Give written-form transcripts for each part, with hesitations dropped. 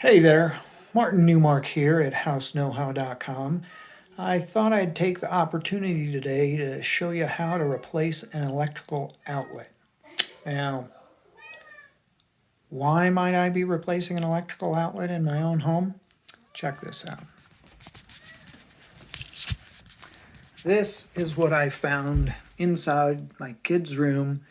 Hey there, Martin Newmark here at houseknowhow.com. I thought I'd take the opportunity today to show you how to replace an electrical outlet. Now, why might I be replacing an electrical outlet in my own home? Check this out. This is what I found inside my kid's room.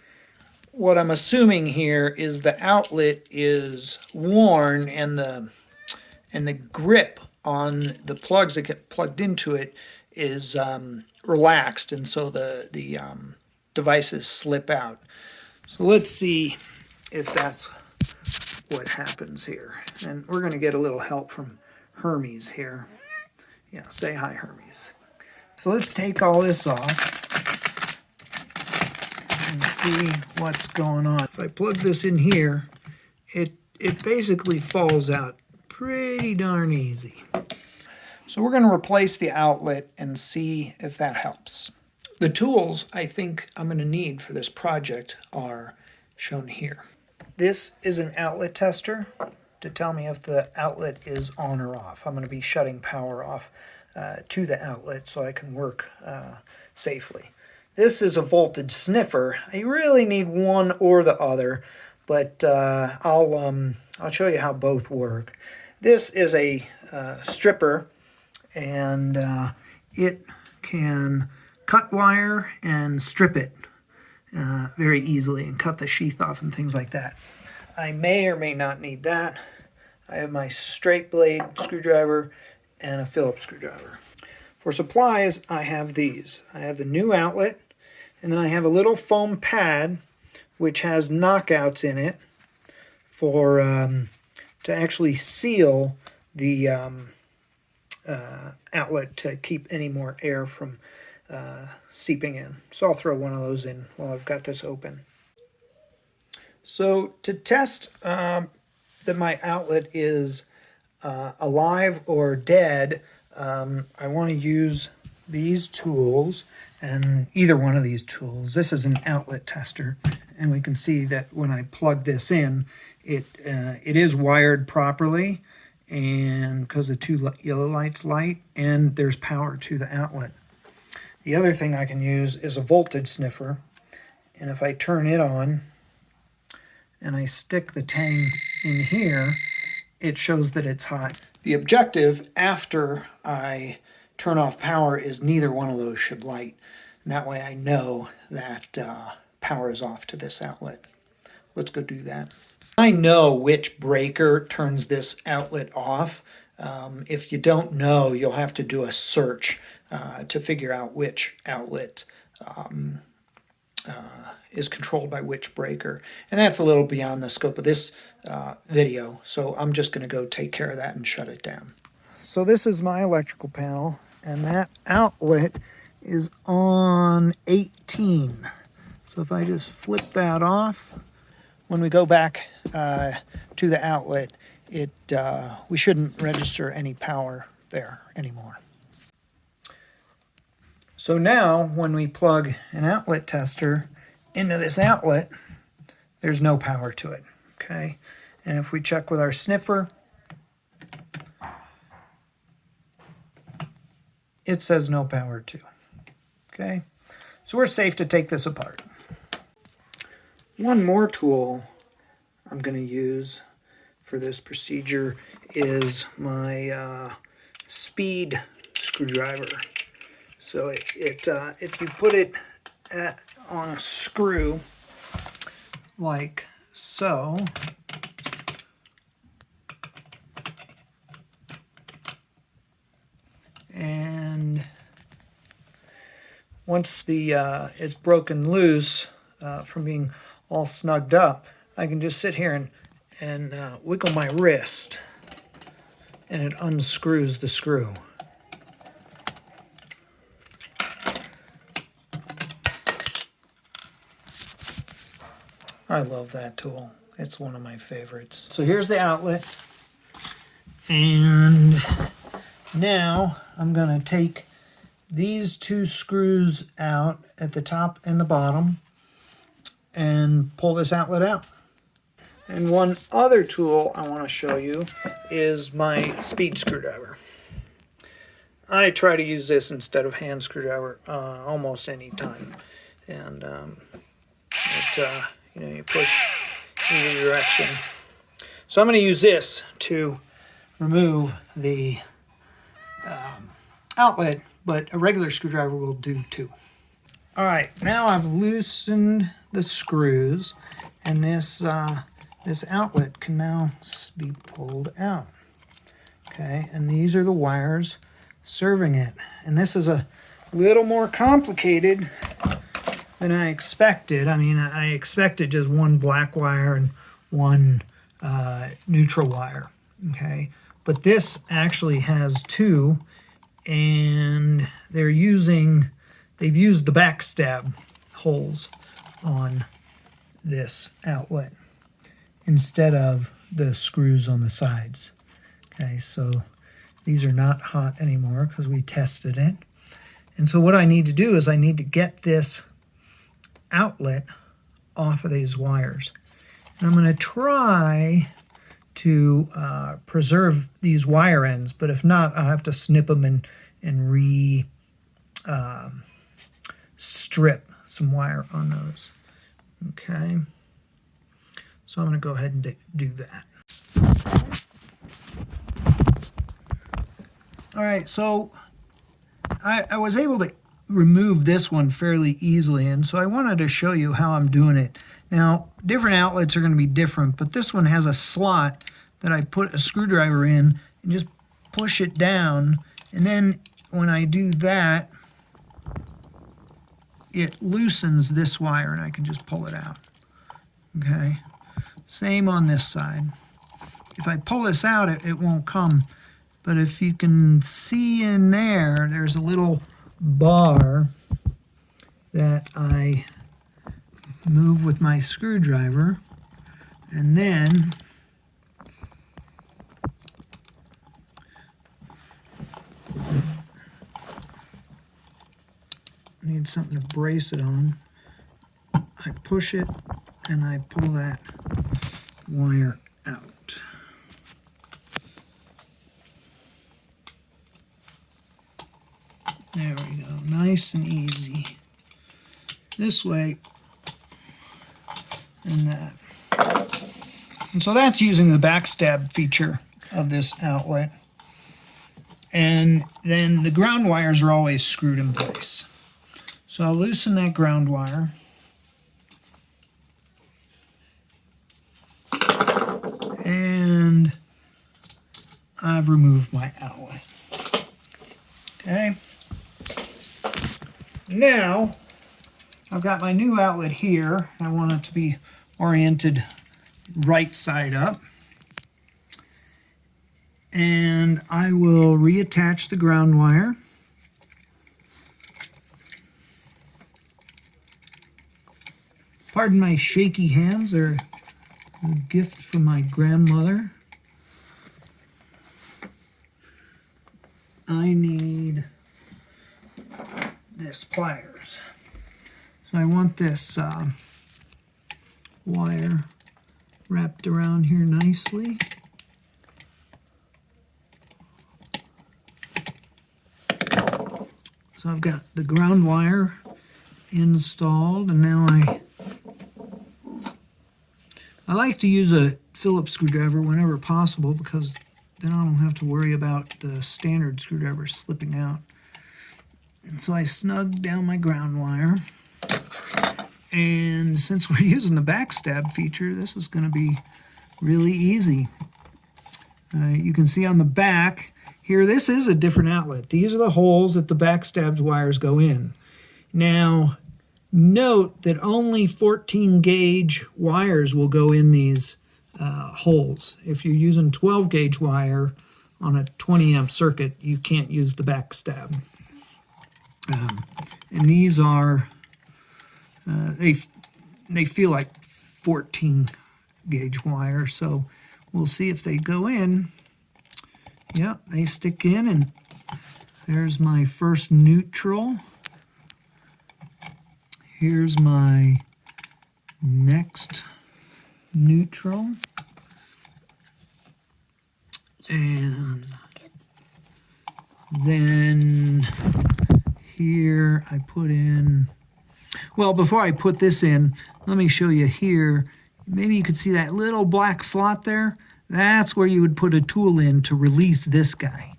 What I'm assuming here is the outlet is worn and the grip on the plugs that get plugged into it is relaxed, and so the devices slip out. So let's see if that's what happens here. And we're going to get a little help from Hermes here. Yeah, say hi, Hermes. So let's take all this off and see what's going on. If I plug this in here, it basically falls out pretty darn easy. So we're going to replace the outlet and see if that helps. The tools I think I'm going to need for this project are shown here. This is an outlet tester to tell me if the outlet is on or off. I'm going to be shutting power off to the outlet so I can work safely. This is a voltage sniffer. I really need one or the other, but I'll show you how both work. This is a stripper, and it can cut wire and strip it very easily and cut the sheath off and things like that. I may or may not need that. I have my straight blade screwdriver and a Phillips screwdriver. For supplies, I have these. I have the new outlet, and then I have a little foam pad which has knockouts in it for to actually seal the outlet to keep any more air from seeping in. So I'll throw one of those in while I've got this open. So to test that my outlet is alive or dead, I want to use these tools, and either one of these tools. This is an outlet tester, and we can see that when I plug this in, it is wired properly, and because the two yellow lights light, and there's power to the outlet. The other thing I can use is a voltage sniffer, and if I turn it on and I stick the tang in here, it shows that it's hot. The objective after I turn off power is neither one of those should light. And that way I know that power is off to this outlet. Let's go do that. I know which breaker turns this outlet off. If you don't know, you'll have to do a search to figure out which outlet is controlled by which breaker. And that's a little beyond the scope of this video, so I'm just going to go take care of that and shut it down. So this is my electrical panel, and that outlet is on 18. So if I just flip that off, when we go back to the outlet, we shouldn't register any power there anymore. So now when we plug an outlet tester into this outlet, there's no power to it, okay? And if we check with our sniffer, it says no power too, okay? So we're safe to take this apart. One more tool I'm going to use for this procedure is my speed screwdriver. So if you put it on a screw like so, and once it's broken loose from being all snugged up, I can just sit here and wiggle my wrist, and it unscrews the screw. I love that tool. It's one of my favorites. So here's the outlet, and now I'm going to take these two screws out at the top and the bottom and pull this outlet out. And one other tool I want to show you is my speed screwdriver. I try to use this instead of hand screwdriver almost any time. And you know, you push either direction. So I'm going to use this to remove the outlet, but a regular screwdriver will do too. All right, now I've loosened the screws, and this outlet can now be pulled out. Okay, and these are the wires serving it. And this is a little more complicated than I expected. I mean, I expected just one black wire and one neutral wire. Okay, but this actually has two, and they've used the backstab holes on this outlet instead of the screws on the sides. Okay, so these are not hot anymore because we tested it. And so what I need to do is I need to get this outlet off of these wires. And I'm going to try to preserve these wire ends, but if not, I'll have to snip them and strip some wire on those. Okay, so I'm going to go ahead and do that. All right, so I was able to remove this one fairly easily, and so I wanted to show you how I'm doing it. Now, different outlets are going to be different, but this one has a slot that I put a screwdriver in and just push it down, and then when I do that, it loosens this wire and I can just pull it out. Okay, same on this side. If I pull this out, it won't come. But if you can see in there, there's a little bar that I move with my screwdriver, and then need something to brace it on. I push it and I pull that wire out. There we go, nice and easy. This way and that. And so that's using the backstab feature of this outlet. And then the ground wires are always screwed in place. So I'll loosen that ground wire. And I've removed my outlet. Okay. Now, I've got my new outlet here. I want it to be oriented right side up. And I will reattach the ground wire. Pardon my shaky hands, they're a gift from my grandmother. I need this pliers. So I want this wire wrapped around here nicely. So I've got the ground wire installed, and now I like to use a Phillips screwdriver whenever possible, because then I don't have to worry about the standard screwdriver slipping out. And so I snug down my ground wire. And since we're using the backstab feature, this is going to be really easy. You can see on the back here, this is a different outlet. These are the holes that the backstab wires go in. Now, note that only 14 gauge wires will go in these holes. If you're using 12 gauge wire on a 20 amp circuit, you can't use the backstab. And these are, they feel like 14 gauge wire, so we'll see if they go in. Yep, they stick in, and there's my first neutral. Here's my next neutral. And then here I put in, well, before I put this in, let me show you here. Maybe you could see that little black slot there. That's where you would put a tool in to release this guy.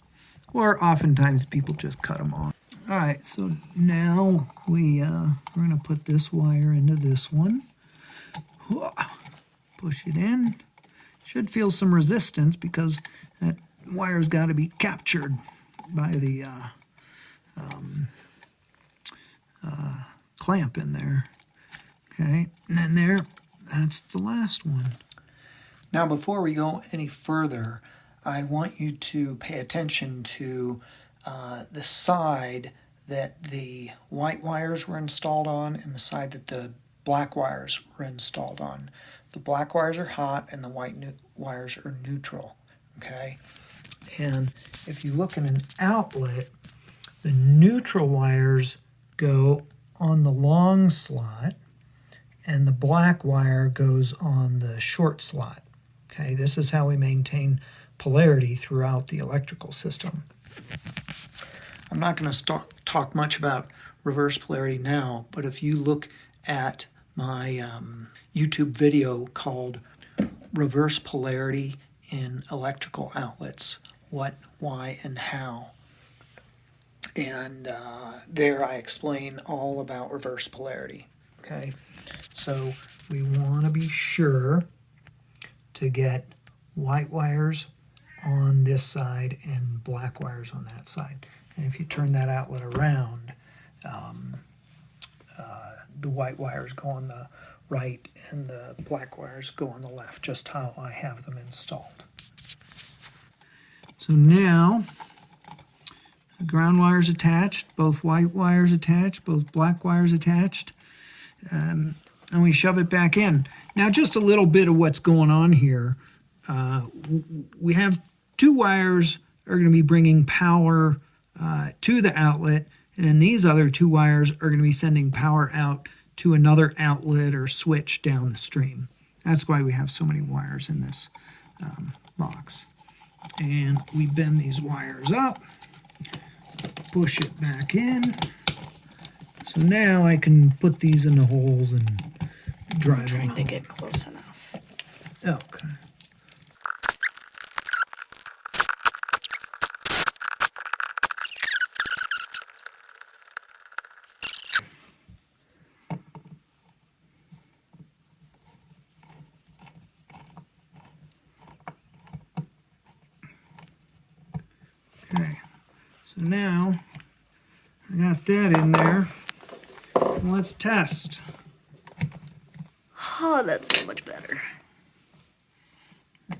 Or oftentimes people just cut them off. All right, so now we're going to put this wire into this one. Push it in. Should feel some resistance because that wire's got to be captured by the clamp in there. Okay, and then there, that's the last one. Now before we go any further, I want you to pay attention to the side that the white wires were installed on and the side that the black wires were installed on. The black wires are hot and the white wires are neutral, okay? And if you look at an outlet, the neutral wires go on the long slot and the black wire goes on the short slot. Okay, this is how we maintain polarity throughout the electrical system. I'm not going to talk much about reverse polarity now, but if you look at my YouTube video called Reverse Polarity in Electrical Outlets, What, Why, and How, and there I explain all about reverse polarity. Okay, so we want to be sure to get white wires on this side and black wires on that side. And if you turn that outlet around, the white wires go on the right and the black wires go on the left, just how I have them installed. So now the ground wires attached, both white wires attached, both black wires attached, and we shove it back in. Now just a little bit of what's going on here. We have two wires are going to be bringing power to the outlet, and then these other two wires are going to be sending power out to another outlet or switch down the stream. That's why we have so many wires in this box. And we bend these wires up, push it back in. So now I can put these in the holes and drive them trying to get close enough. Okay. Okay, so now I got that in there. Let's test. Oh, that's so much better.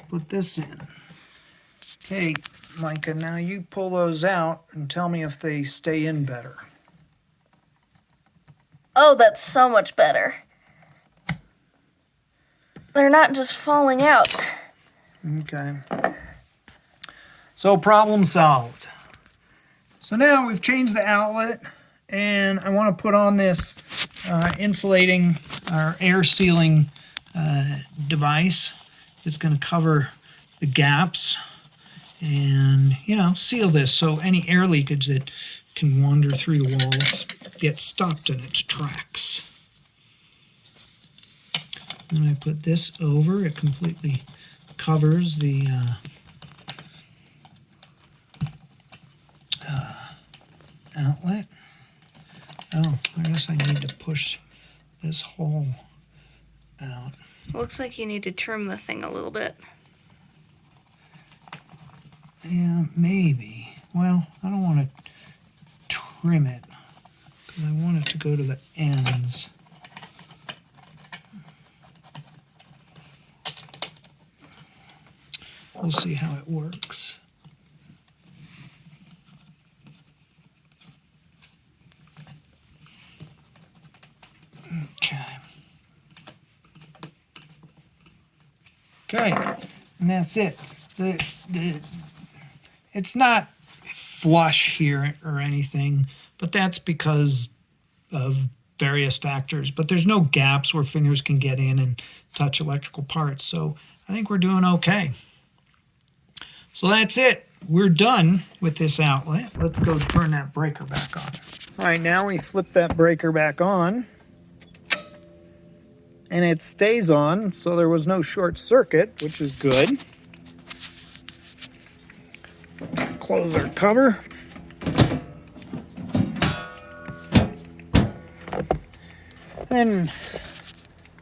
Put this in. Okay, Micah, now you pull those out and tell me if they stay in better. Oh, that's so much better. They're not just falling out. Okay. So problem solved. So now we've changed the outlet and I want to put on this insulating or air sealing device. It's going to cover the gaps and, you know, seal this so any air leakage that can wander through the walls gets stopped in its tracks. And I put this over, it completely covers the outlet. Oh, I guess I need to push this hole out. Looks like you need to trim the thing a little bit. Yeah, maybe. Well, I don't want to trim it because I want it to go to the ends. We'll see how it works. Okay. Okay, and that's it. It's not flush here or anything, but that's because of various factors, but there's no gaps where fingers can get in and touch electrical parts. So I think we're doing okay. So that's it. We're done with this outlet. Let's go turn that breaker back on. All right, now we flip that breaker back on. And it stays on, so there was no short circuit, which is good. Close our cover. Then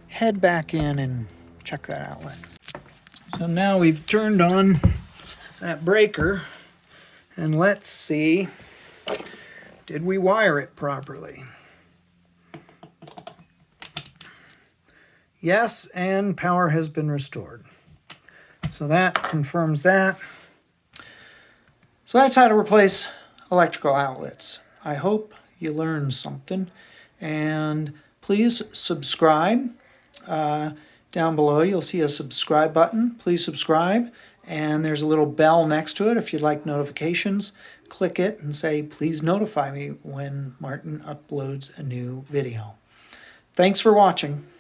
head back in and check that outlet. So now we've turned on that breaker, and let's see, did we wire it properly? Yes, and power has been restored. So that confirms that. So that's how to replace electrical outlets. I hope you learned something, and please subscribe. Down below you'll see a subscribe button. Please subscribe, and there's a little bell next to it. If you'd like notifications, click it and say, please notify me when Martin uploads a new video. Thanks for watching.